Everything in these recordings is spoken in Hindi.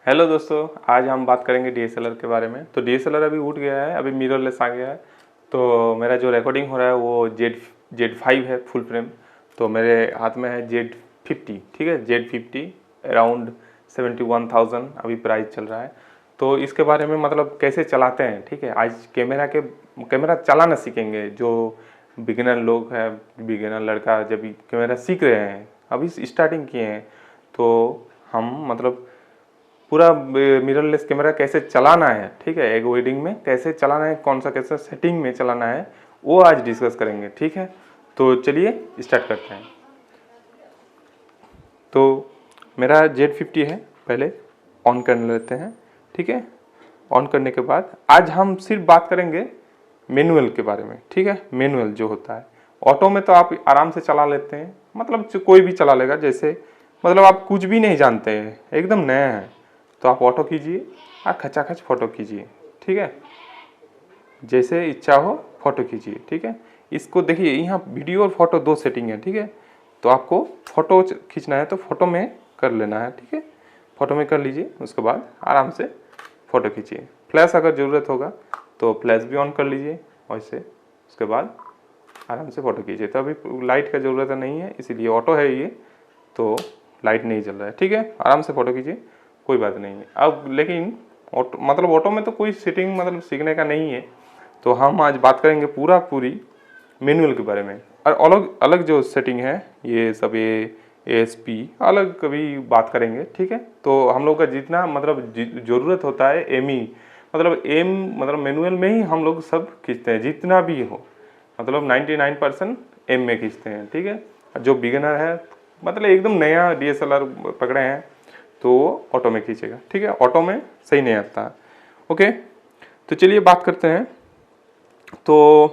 हेलो दोस्तों, आज हम बात करेंगे डीएसएलआर के बारे में। तो डीएसएलआर अभी उठ गया है, अभी मिररलेस आ गया है। तो मेरा जो रिकॉर्डिंग हो रहा है वो जेड 5 है फुल फ्रेम। तो मेरे हाथ में है जेड 50, ठीक है। जेड 50 अराउंड 71,000 अभी प्राइस चल रहा है। तो इसके बारे में मतलब कैसे चलाते हैं, ठीक है। आज कैमरा चलाना सीखेंगे। जो बिगिनर लोग हैं, बिगिनर लड़का जब कैमरा सीख रहे हैं, अभी स्टार्टिंग किए हैं, तो हम मतलब पूरा मिररलेस कैमरा कैसे चलाना है, ठीक है। एक वेडिंग में कैसे चलाना है, कौन सा कैसा सेटिंग में चलाना है, वो आज डिस्कस करेंगे, ठीक है। तो चलिए स्टार्ट करते हैं। तो मेरा जेड 50 है, पहले ऑन कर लेते हैं, ठीक है। ऑन करने के बाद आज हम सिर्फ बात करेंगे मैनुअल के बारे में, ठीक है। मैनुअल जो होता है, ऑटो में तो आप आराम से चला लेते हैं, मतलब कोई भी चला लेगा। जैसे मतलब आप कुछ भी नहीं जानते हैं, एकदम नया है, तो आप ऑटो कीजिए और खचाखच फोटो कीजिए, ठीक है। जैसे इच्छा हो फोटो खींचिए, ठीक है। इसको देखिए, यहाँ वीडियो और फोटो दो सेटिंग है, ठीक है। तो आपको फोटो खींचना है तो फोटो में कर लेना है, ठीक है। फोटो में कर लीजिए, उसके बाद आराम से फोटो खींचिए। फ्लैश अगर ज़रूरत होगा तो फ्लैश भी ऑन कर लीजिए वैसे, उसके बाद आराम से फ़ोटो खींचिए। तो अभी लाइट का ज़रूरत नहीं है, इसीलिए ऑटो है ये, तो लाइट नहीं जल रहा है, ठीक है। आराम से फ़ोटो खींचिए, कोई बात नहीं है। अब लेकिन ऑटो में तो कोई सेटिंग मतलब सीखने का नहीं है। तो हम आज बात करेंगे पूरी मैनुअल के बारे में। और अलग अलग जो सेटिंग है, ये सब ये ASP अलग कभी बात करेंगे, ठीक है। तो हम लोग का जितना मतलब ज़रूरत होता है एम मतलब मैनुअल में ही हम लोग सब खींचते हैं, जितना भी हो मतलब 99% एम में खींचते हैं, ठीक है। जो बिगिनर है, मतलब एकदम नया DSLR पकड़े हैं, तो ऑटो में खींचेगा, ठीक है। ऑटो में सही नहीं आता है, ओके। तो चलिए बात करते हैं। तो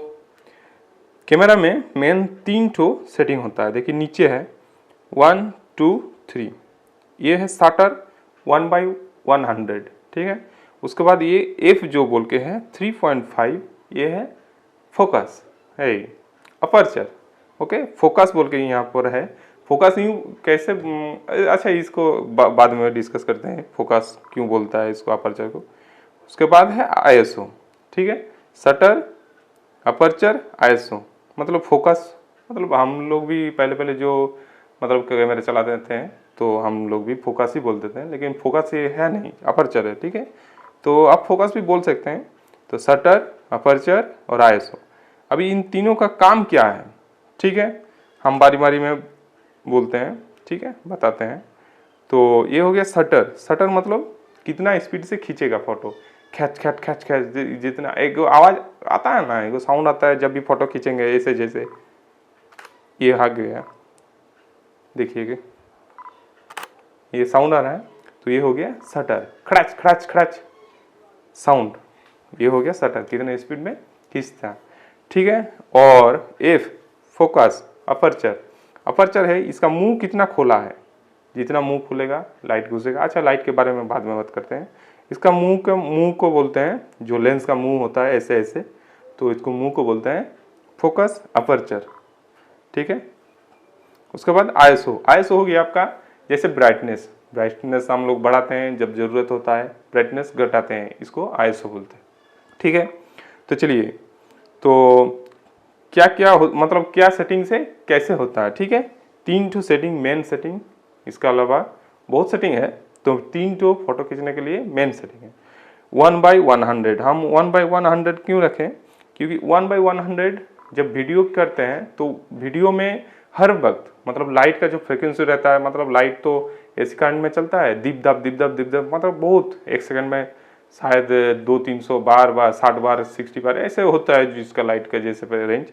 कैमरा में मेन 3 ठो सेटिंग होता है। देखिए नीचे है 1 2 3, ये है शटर 1/100, ठीक है। उसके बाद ये F जो बोल के है 3.5, ये है फोकस है, अपर्चर, ओके। फोकस बोल के यहाँ पर है। फोकस यूँ कैसे अच्छा इसको बाद में डिस्कस करते हैं, फोकस क्यों बोलता है इसको, अपर्चर को। उसके बाद है ISO, ठीक है। शटर, अपर्चर, ISO मतलब फोकस। मतलब हम लोग भी पहले जो मतलब कैमरे चलाते थे तो हम लोग भी फोकस ही बोलते थे, लेकिन फोकस ये है नहीं, अपर्चर है, ठीक है। तो आप फोकस भी बोल सकते हैं। तो शटर, अपर्चर और ISO, अभी इन तीनों का काम क्या है, ठीक है। हम बारी बारी में बोलते हैं, ठीक है, बताते हैं। तो ये हो गया शटर। शटर मतलब कितना स्पीड से खींचेगा फोटो, खैच खैच खैच खैच, जितना एक आवाज़ आता है ना, एक साउंड आता है जब भी फोटो खींचेंगे, ऐसे जैसे ये आ गया, देखिएगा ये साउंड आ रहा है, तो ये हो गया शटर, खड़ाच खड़ाच खड़ाच साउंड, ये हो गया शटर, कितने स्पीड में खींचता, ठीक है। और F फोकस, अपर्चर। अपर्चर है, इसका मुंह कितना खोला है, जितना मुंह खुलेगा लाइट घुसेगा। अच्छा, लाइट के बारे में बाद में बात करते हैं। इसका मुंह को बोलते हैं, जो लेंस का मुंह होता है ऐसे ऐसे, तो इसको मुंह को बोलते हैं फोकस, अपर्चर, ठीक है। उसके बाद ISO हो गया आपका जैसे ब्राइटनेस। ब्राइटनेस हम लोग बढ़ाते हैं जब ज़रूरत होता है, ब्राइटनेस घटाते हैं, इसको ISO बोलते हैं, ठीक है। तो चलिए, तो क्या क्या मतलब क्या सेटिंग से कैसे होता है, ठीक है। 3 ठो सेटिंग, मेन सेटिंग, इसके अलावा बहुत सेटिंग है। तो 3 ठो फोटो खींचने के लिए मेन सेटिंग है 1/100। हम 1/100 क्यों रखें, क्योंकि 1/100 जब वीडियो करते हैं तो वीडियो में हर वक्त मतलब लाइट का जो फ्रिक्वेंसी रहता है, मतलब लाइट तो AC करंट में चलता है, दीप दाप दीप दाप दीप दाप, मतलब बहुत एक सेकंड में शायद 200-300 बार 60 बार 60 बार ऐसे होता है जिसका लाइट का जैसे रेंज,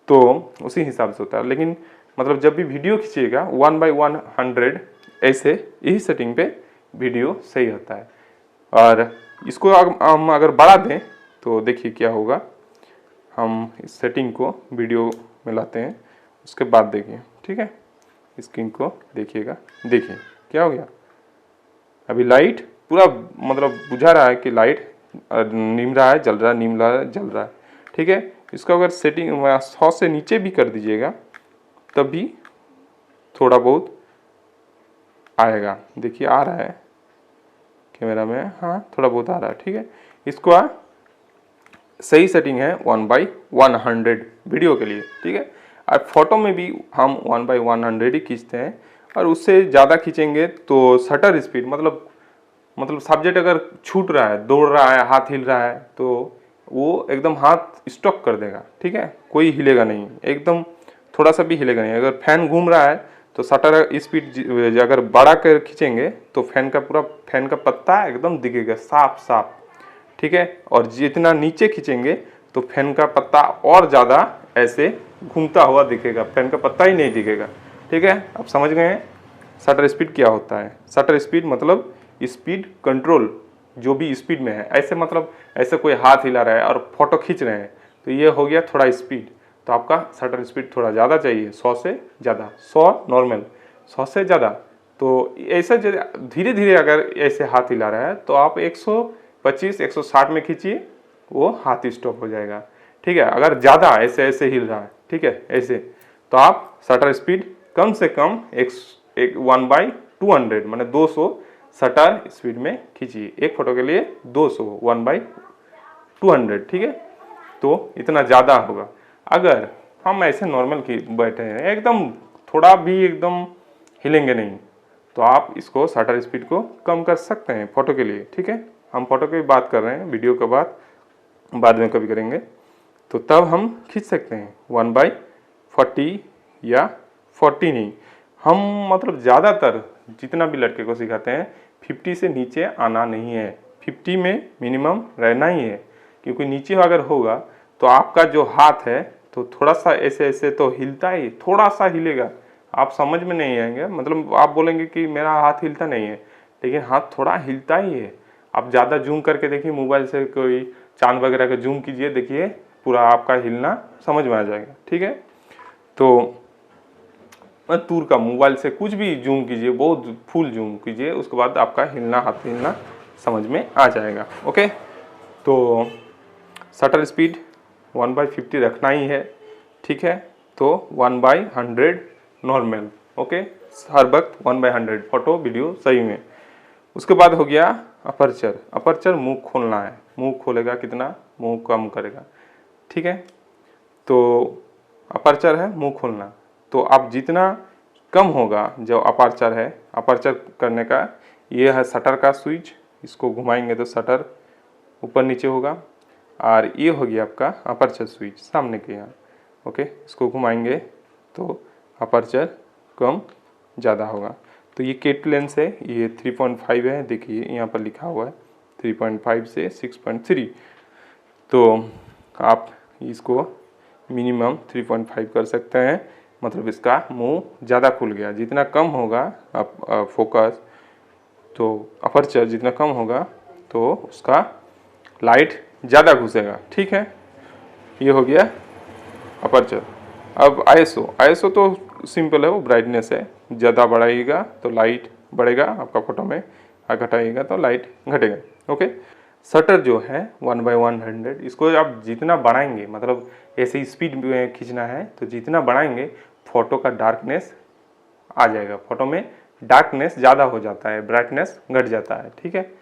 तो उसी हिसाब से होता है। लेकिन मतलब जब भी वीडियो खींचिएगा 1/100 ऐसे यही सेटिंग पे वीडियो सही होता है। और इसको हम अगर बढ़ा दें तो देखिए क्या होगा। हम इस सेटिंग को वीडियो में लाते हैं, उसके बाद देखिए, ठीक है। स्क्रीन को देखिएगा, देखिए क्या हो गया। अभी लाइट पूरा मतलब बुझा रहा है कि लाइट नीम रहा है, जल रहा है, नीम रहा है, जल रहा है, ठीक है। इसको अगर सेटिंग 100 से नीचे भी कर दीजिएगा तब भी थोड़ा बहुत आएगा, देखिए आ रहा है, कैमरा में, हाँ थोड़ा बहुत आ रहा है, ठीक है। इसको सही सेटिंग है 1/100 वीडियो के लिए, ठीक है। और फोटो में भी हम 1/100 ही खींचते हैं, और उससे ज़्यादा खींचेंगे तो शटर स्पीड मतलब सब्जेक्ट अगर छूट रहा है, दौड़ रहा है, हाथ हिल रहा है, तो वो एकदम हाथ स्टॉप कर देगा, ठीक है, कोई हिलेगा नहीं, एकदम थोड़ा सा भी हिलेगा नहीं। अगर फैन घूम रहा है तो शटर स्पीड अगर बढ़ा कर खींचेंगे तो फैन का पत्ता एकदम दिखेगा साफ साफ, ठीक है। और जितना नीचे खींचेंगे तो फैन का पत्ता और ज़्यादा ऐसे घूमता हुआ दिखेगा, फैन का पत्ता ही नहीं दिखेगा, ठीक है। अब समझ गए हैं शटर स्पीड क्या होता है। शटर स्पीड मतलब स्पीड कंट्रोल, जो भी स्पीड में है, ऐसे मतलब ऐसे कोई हाथ हिला रहा है और फोटो खींच रहे हैं तो ये हो गया थोड़ा स्पीड, तो आपका शटर स्पीड थोड़ा ज़्यादा चाहिए, 100 से ज़्यादा, 100 नॉर्मल, 100 से ज़्यादा। तो ऐसे धीरे धीरे अगर ऐसे हाथ हिला रहा है तो आप 125 160 में खींचिए, वो हाथ स्टॉप हो जाएगा, ठीक है। अगर ज़्यादा ऐसे ऐसे हिल रहा है, ठीक है, ऐसे, तो आप शटर स्पीड कम से कम 1/200 माने 200 शटर स्पीड में खींचिए। एक फोटो के लिए 200 1/200, ठीक है। तो इतना ज़्यादा होगा। अगर हम ऐसे नॉर्मल की बैठे हैं, एकदम थोड़ा भी एकदम हिलेंगे नहीं, तो आप इसको शटर स्पीड को कम कर सकते हैं फोटो के लिए, ठीक है। हम फोटो की बात कर रहे हैं, वीडियो के बाद में कभी करेंगे, तो तब हम खींच सकते हैं 1/40 या 40 नहीं, हम मतलब ज़्यादातर जितना भी लड़के को सिखाते हैं 50 से नीचे आना नहीं है, 50 में मिनिमम रहना ही है। क्योंकि नीचे अगर होगा तो आपका जो हाथ है तो थोड़ा सा ऐसे ऐसे तो हिलता ही, थोड़ा सा हिलेगा, आप समझ में नहीं आएंगे, मतलब आप बोलेंगे कि मेरा हाथ हिलता नहीं है, लेकिन हाथ थोड़ा हिलता ही है। आप ज़्यादा जूम करके देखिए, मोबाइल से कोई चांद वगैरह का जूम कीजिए, देखिए पूरा आपका हिलना समझ में आ जाएगा, ठीक है। तो दूर का मोबाइल से कुछ भी जूम कीजिए, बहुत फुल जूम कीजिए, उसके बाद आपका हिलना, हाथ हिलना समझ में आ जाएगा, ओके। तो शटर स्पीड 1/50 रखना ही है, ठीक है। तो 1/100 नॉर्मल, ओके, हर वक्त 1/100 फोटो वीडियो सही में। उसके बाद हो गया अपर्चर। अपर्चर मुंह खोलना है, मुंह खोलेगा कितना, मुंह कम करेगा, ठीक है। तो अपर्चर है मुंह खोलना, तो आप जितना कम होगा जो अपर्चर है, अपर्चर करने का ये है शटर का स्विच, इसको घुमाएंगे तो शटर ऊपर नीचे होगा, और ये हो गया आपका अपर्चर स्विच सामने के यहाँ, ओके। इसको घुमाएंगे तो अपर्चर कम ज़्यादा होगा। तो ये किट लेंस है, ये 3.5 है, देखिए यहाँ पर लिखा हुआ है 3.5 से 6.3, तो आप इसको मिनिमम 3.5 कर सकते हैं, मतलब इसका मुंह ज़्यादा खुल गया। जितना कम होगा आप फोकस, तो अपर्चर जितना कम होगा तो उसका लाइट ज़्यादा घुसेगा, ठीक है। ये हो गया अपर्चर। अब आईएसओ तो सिंपल है, वो ब्राइटनेस है, ज़्यादा बढ़ाइएगा तो लाइट बढ़ेगा आपका फोटो में, और घटाइएगा तो लाइट घटेगा, ओके। शटर जो है 1/100, इसको आप जितना बढ़ाएंगे, मतलब ऐसे स्पीड में खींचना है तो जितना बढ़ाएंगे फोटो का डार्कनेस आ जाएगा, फोटो में डार्कनेस ज़्यादा हो जाता है, ब्राइटनेस घट जाता है, ठीक है।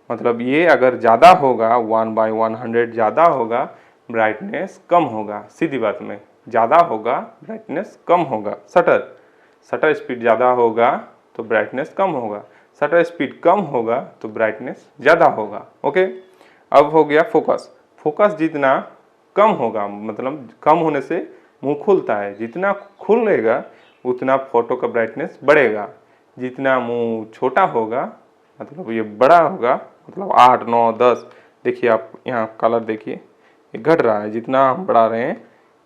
मतलब ये अगर ज़्यादा होगा 1/100 ज़्यादा होगा, ब्राइटनेस कम होगा, सीधी बात में ज़्यादा होगा ब्राइटनेस कम होगा। शटर स्पीड ज़्यादा होगा तो ब्राइटनेस कम होगा, शटर स्पीड कम होगा तो ब्राइटनेस ज़्यादा होगा, ओके। अब हो गया फोकस। फोकस जितना कम होगा, मतलब कम होने से मुंह खुलता है, जितना खुलेगा उतना फोटो का ब्राइटनेस बढ़ेगा। जितना मुंह छोटा होगा, मतलब ये बड़ा होगा, मतलब 8 9 10, देखिए आप यहाँ कलर देखिए ये घट रहा है, जितना हम बढ़ा रहे हैं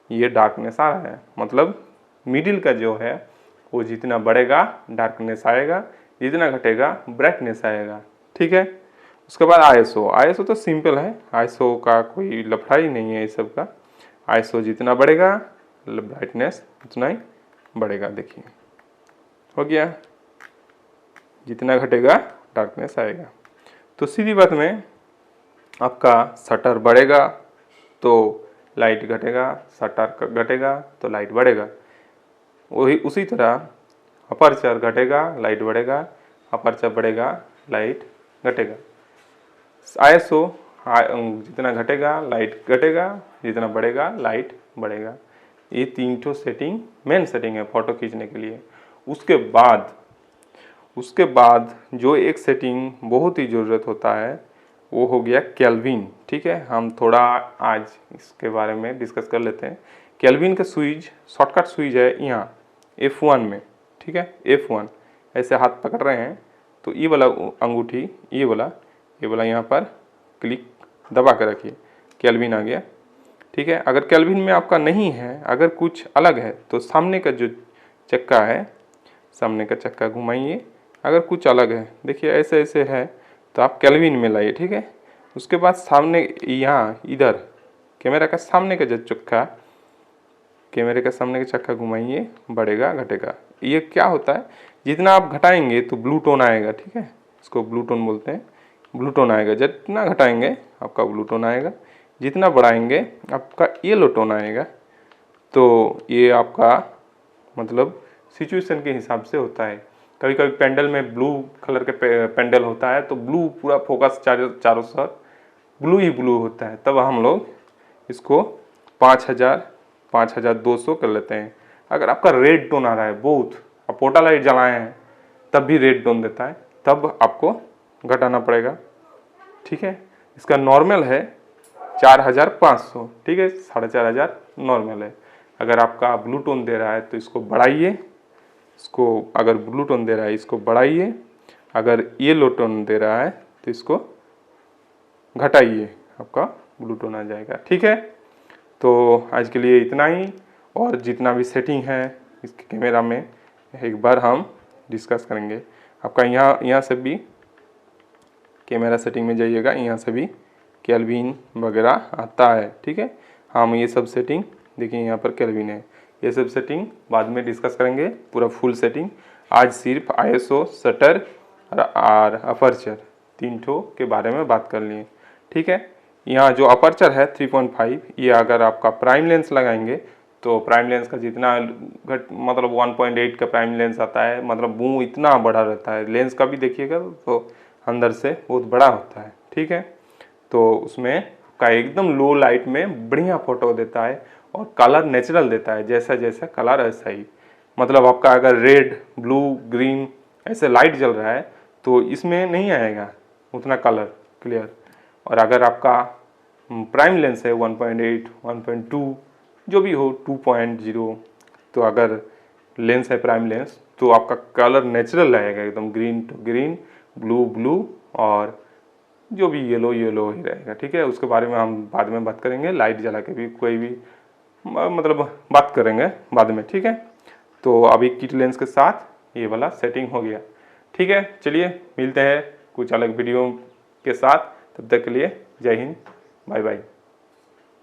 ये डार्कनेस आ रहा है, मतलब मिडिल का जो है वो जितना बढ़ेगा डार्कनेस आएगा, जितना घटेगा ब्राइटनेस आएगा, ठीक है। उसके बाद आईएसओ तो सिंपल है, आईएसओ का कोई लफड़ा ही नहीं है इस सब का। आईएसओ जितना बढ़ेगा ब्राइटनेस उतना ही बढ़ेगा, देखिए हो गया, जितना घटेगा डार्कनेस आएगा। तो सीधी बात में आपका शटर बढ़ेगा तो लाइट घटेगा, शटर घटेगा तो लाइट बढ़ेगा। वही उसी तरह अपर्चर घटेगा लाइट बढ़ेगा, अपर्चर बढ़ेगा लाइट घटेगा। ISO जितना घटेगा लाइट घटेगा, जितना बढ़ेगा लाइट बढ़ेगा। ये 3 सेटिंग मेन सेटिंग है फ़ोटो खींचने के लिए। उसके बाद जो एक सेटिंग बहुत ही ज़रूरत होता है वो हो गया केल्विन। ठीक है, हम थोड़ा आज इसके बारे में डिस्कस कर लेते हैं। केल्विन का स्विच, शॉर्टकट स्विच है यहाँ F1 में। ठीक है, F1 ऐसे हाथ पकड़ रहे हैं तो ये वाला अंगूठी, ये वाला यहाँ पर क्लिक दबा कर रखिए, केल्विन आ गया। ठीक है, अगर केल्विन में आपका नहीं है, अगर कुछ अलग है तो सामने का जो चक्का है, सामने का चक्का घुमाइए। अगर कुछ अलग है, देखिए ऐसे ऐसे है तो आप केल्विन में लाइए। ठीक है, उसके बाद सामने यहाँ इधर कैमरा का सामने का जो चक्का, कैमरे का सामने का चक्का घुमाइए, बढ़ेगा घटेगा। ये क्या होता है, जितना आप घटाएंगे तो ब्लू टोन आएगा। ठीक है, इसको ब्लू टोन बोलते हैं। ब्लू टोन आएगा, जितना घटाएंगे आपका ब्लू टोन आएगा, जितना बढ़ाएंगे आपका येलो टोन आएगा। तो ये आपका मतलब सिचुएशन के हिसाब से होता है। कभी कभी पेंडल में ब्लू कलर के पेंडल होता है तो ब्लू पूरा फोकस चारों तरफ ब्लू ही ब्लू होता है, तब हम लोग इसको 5200 कर लेते हैं। अगर आपका रेड टोन आ रहा है बहुत, आप पोटा लाइट जलाए हैं तब भी रेड टोन देता है, तब आपको घटाना पड़ेगा। ठीक है, इसका नॉर्मल है 4500। ठीक है, 4500 नॉर्मल है। अगर आपका ब्लू टोन दे रहा है तो इसको बढ़ाइए, इसको अगर ब्लू टोन दे रहा है इसको बढ़ाइए, अगर येलो टोन दे रहा है तो इसको घटाइए, आपका ब्लू टोन आ जाएगा। ठीक है, तो आज के लिए इतना ही, और जितना भी सेटिंग है इसके कैमरा में एक बार हम डिस्कस करेंगे। आपका यहाँ से भी कैमरा सेटिंग में जाइएगा, यहाँ से भी केल्विन वगैरह आता है। ठीक है, हम ये सब सेटिंग देखिए, यहाँ पर केल्विन है, ये सब सेटिंग बाद में डिस्कस करेंगे पूरा फुल सेटिंग। आज सिर्फ ISO, शटर और अपर्चर 3 के बारे में बात कर लिए। ठीक है, यहाँ जो अपर्चर है 3.5, ये अगर आपका प्राइम लेंस लगाएंगे तो प्राइम लेंस का जितना मतलब 1.8 का प्राइम लेंस आता है, मतलब बूम इतना बड़ा रहता है। लेंस का भी देखिएगा तो अंदर से बहुत बड़ा होता है। ठीक है, तो उसमें का एकदम लो लाइट में बढ़िया फोटो देता है और कलर नेचुरल देता है, जैसा जैसा कलर ऐसा ही। मतलब आपका अगर रेड, ब्लू, ग्रीन ऐसे लाइट जल रहा है तो इसमें नहीं आएगा उतना कलर क्लियर। और अगर आपका प्राइम लेंस है 1.8, 1.2 जो भी हो, 2.0, तो अगर लेंस है प्राइम लेंस तो आपका कलर नेचुरल रहेगा, एकदम green to green, blue blue, और जो भी येलो येलो ही रहेगा। ठीक है, उसके बारे में हम बाद में बात करेंगे, लाइट जला के भी कोई भी मतलब बात करेंगे बाद में। ठीक है, तो अभी किट लेंस के साथ ये वाला सेटिंग हो गया। ठीक है, चलिए मिलते हैं कुछ अलग वीडियो के साथ, तब तक के लिए जय हिंद, बाय बाय।